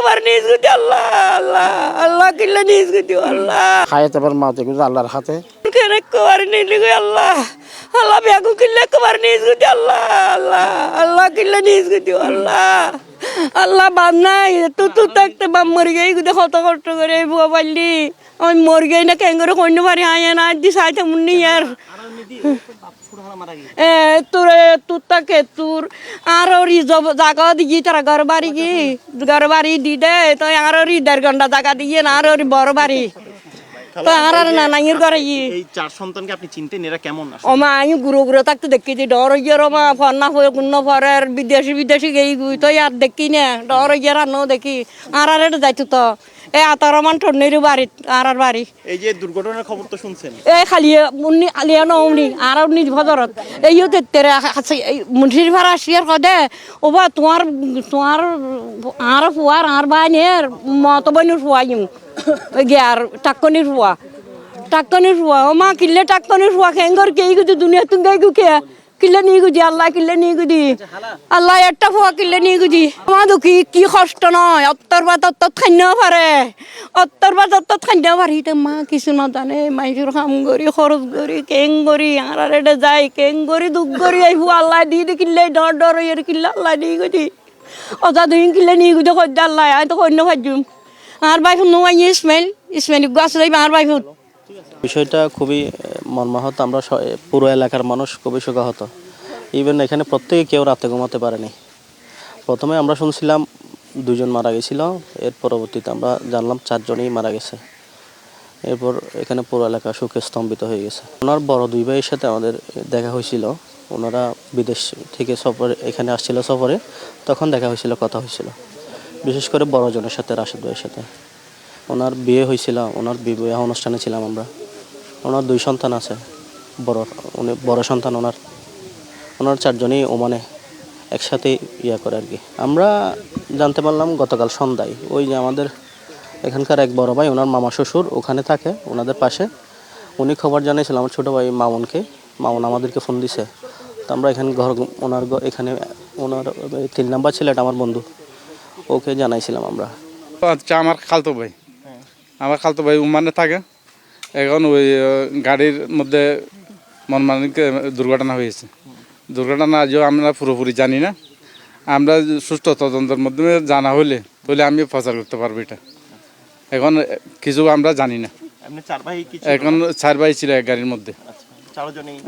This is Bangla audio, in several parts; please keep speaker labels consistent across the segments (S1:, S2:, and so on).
S1: একবার নিজ গুটি আল্লাহ আল্লাহ আল্লাহ কিল্লা নিজ গুটি আল্লাহ
S2: হায়াত এবার মাতে গুলো আল্লাহর হাতে
S1: কেন একবার নিলি গো আল্লাহ আল্লাহ বেগু কিল্লা একবার নিজ গুটি আল্লাহ আল্লাহ আল্লাহ কিল্লা নিজ গুটি আল্লাহ আল্লাহ বাদ নাই তুই থাকতে বাপ মরে গেই গুতে কত কষ্ট করে বুয়া পারলি আমি মরে গেই না কেন করে কন্য পারি আয় না দি সাইতে মুন্নি আর তোর তাকে তোর আর জায়গা দিয়ে তারা ঘর বাড়ি দি দে তো আর 1.5 ঘন্টা জায়গা দিয়ে না আর বড় বাড়ি তো আর নানাইয়ের ঘরে
S3: এই 4 সন্তানকে আপনি চিনতেন এরা কেমন আসলে?
S1: ও মা আমি ঘুরে থাকতে দেখি ডর হইয়ার মা ফন্না হয়ে গুণ ফরের বিদেশি গেই গুই তো আর দেখি না ডর হইয়ার আনো দেখি আর এটা যাইতো তো এই আতারমান ঠন্নের বাড়ি আর বাড়ি
S3: এই যে দুর্ঘটনার খবর তো শুনছেন
S1: এই খালিয়ে মুন্নি আলিয়া নমনি আর নিজ ভদরত এইও তেরে মুন্সির ভাড়া আসিয়ার কদে ওবা তোমার আর ফুয়ার আর বাইনের মত বইনুর ফুয়াইম গে আর টাক্কনির ফুয়া ও মা কিল্লে টাক্কনির ফুয়া খেঙ্গর কেই গুদি দুনিয়া তুই গাই গুকে কিল্লে নিয়ে গুদি আল্লাহ কিল্লে নিয়ে গুদি আল্লাহ একটা ফুয়া কিল্লে নিয়ে গুদি আমার দুঃখী কি কষ্ট নয় অত্তর বা তত্তর খাইনেও পারে খাইনেও পারি তো মা কিছু না জানে মাইজুর কাম করি খরচ করি কেং করি আর এটা যাই কেং করি দুঃখ করি আইবু আল্লাহ দিয়ে দি কিল্লে ডর ইয়ে কিল্লে আল্লাহ দিয়ে গুদি অজা দুই কিল্লে নিয়ে গুদি খোঁজ আল্লাহ আমি তো কন্য ভাজুম আর ভাই শুনো ইসমাইল গাছ যাইবা আর ভাই
S4: বিষয়টা খুবই মর্মাহত। আমরা পুরো এলাকার মানুষ খুবই শোকাহত। ইভেন এখানে প্রত্যেকে কেউ রাতে ঘুমাতে পারেনি। প্রথমে আমরা শুনছিলাম 2 জন মারা গেছিল, এর পরবর্তীতে আমরা জানলাম 4 জনই মারা গেছে। এরপর এখানে পুরো এলাকা শোকে স্তম্ভিত হয়ে গেছে। ওনার বড় 2 ভাইয়ের সাথে আমাদের দেখা হয়েছিল, ওনারা বিদেশ থেকে এখানে আসছিল সফরে, তখন দেখা হয়েছিল, কথা হয়েছিল। বিশেষ করে বড় জনের সাথে, রাশেদ ভাইয়ের সাথে। ওনার বিয়ে হয়েছিল, ওনার বিবাহ অনুষ্ঠানে ছিলাম আমরা। ওনার 2 সন্তান আছে, বড় সন্তান ওনার 4 জনই ওমানে একসাথে করে আর কি। আমরা জানতে পারলাম গতকাল সন্ধ্যায়, ওই যে আমাদের এখানকার এক বড় ভাই, ওনার মামা শ্বশুর ওখানে থাকে, ওনাদের পাশে। উনি খবর জানিয়েছিল আমার ছোটো ভাই মামুনকে। মামুন আমাদেরকে ফোন দিছে। তো আমরা এখানে এখানে ওনার 3 নাম্বার ছেলেটা আমার বন্ধু, ওকে জানাইছিলাম আমরা।
S5: আচ্ছা, আমার খালতো ভাই ওমানে থাকে। এখন ওই গাড়ির মধ্যে মনমানিক দুর্ঘটনা হয়েছে। দুর্ঘটনা আজও আমরা পুরোপুরি জানি না। আমরা সুষ্ঠু তদন্তের মাধ্যমে জানা হলে আমি প্রচার করতে পারবো এটা। এখন কিছু আমরা জানি না। এখন 4 ভাই ছিল এক গাড়ির মধ্যে।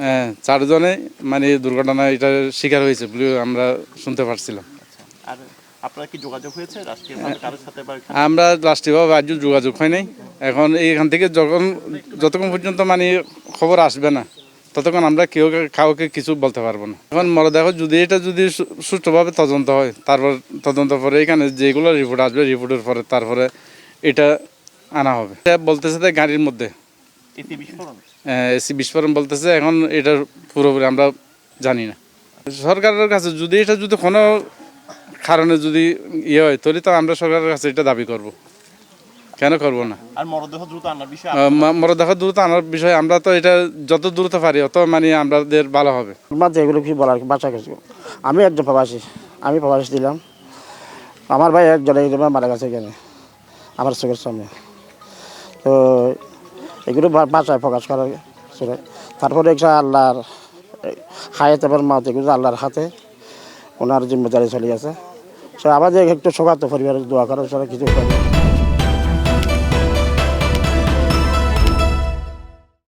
S5: হ্যাঁ, 4 জনে মানে দুর্ঘটনা এটা শিকার হয়েছে বলে আমরা শুনতে পারছিলাম।
S3: আপনারা কি যোগাযোগ হয়েছে রাষ্ট্রীয়ভাবে কারোর সাথে?
S5: আমরা রাষ্ট্রীয়ভাবে আজ যোগাযোগ হয় নাই। এখন এইখান থেকে যতক্ষণ পর্যন্ত মানে খবর আসবে না, ততক্ষণ আমরা কাউকে কিছু বলতে পারবো না। এখন মরদেহ যদি সুষ্ঠুভাবে তদন্ত হয়, তারপর তদন্ত পরে এখানে যেগুলো রিপোর্ট আসবে, রিপোর্টের পরে তারপরে এটা আনা হবে। বলতেছে যে গাড়ির মধ্যে এসি বিস্ফোরণ বলতেছে। এখন এটা পুরোপুরি আমরা জানি না। সরকারের কাছে যদি কোনো কারণে যদি হয়, তাহলে তো আমরা সরকারের কাছে এটা দাবি করব। কেন করব না?
S3: আর মরদেহ
S5: দ্রুত আনার বিষয়ে আমরা তো এটা যত দ্রুত পারি অত মানে আমাদের ভালো হবে।
S2: এগুলো কিছু বলার বাচ্চা কিছু। আমি একজন প্রবাসী দিলাম। আমার ভাই একজন মারা গেছে এখানে আমার চোখের সামনে। তো এগুলো বাচ্চায় প্রকাশ করার ছিল। তারপরে আল্লাহর হায়াত এবার মাতে এগুলো আল্লাহর হাতে, ওনার জিম্মেদারি চলে গেছে। আমাদের একটু শোকাত পরিবারের দোয়া করার ছাড়া কিছু